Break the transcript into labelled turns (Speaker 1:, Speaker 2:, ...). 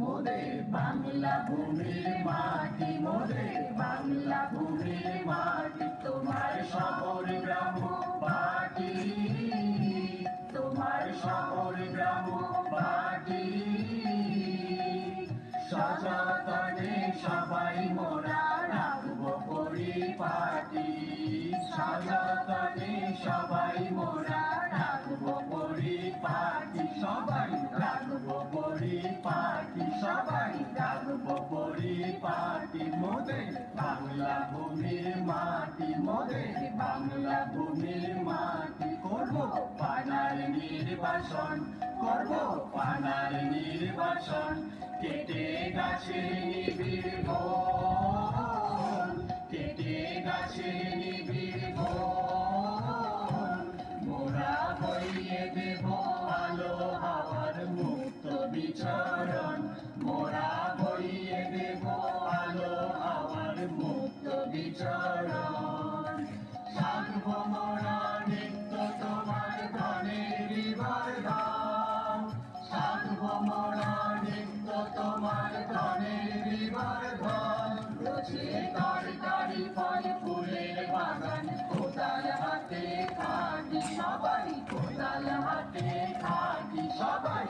Speaker 1: মোদের বাংলা ভূমির মাটি, মোদের বাংলা ভূমির মাটি, তোমার শহর গ্রাম বাটি, তোমার শহর গ্রাম বাটি। সযতনে সবাই মোরা রাখবো পরিপাটি, সযতনে সবাই মোরা রাখবো পরিপাটি, সবাই রাখবো পরিপাটি, সবাই রাখবো পরিপাটি। মোদের বাংলা ভূমির মাটি, মোদের বাংলা ভূমির মাটি। করবো পানার নির্বাসন, করবো পানার নির্বাসন, কেটে গাছে নিবিড় বন, কেটে গাছে নিবিড় বন। মোরা বইয়ে দেব আলো হাওয়ার মুক্ত বিচরণ, মোরা বইয়ে দেব আলো হাওয়ার মুক্ত বিচরণ। থাকবো মোরা নিত্য তোমার ধনের বিবর্ধন, থাকবো মোরা নিত্য তোমার ধনের বিবর্ধন। রোজে তরকারি ফল ফুলের বাগান, কোদাল হাতে খাটি সবাই, কোদাল হাতে খাটি সবাই।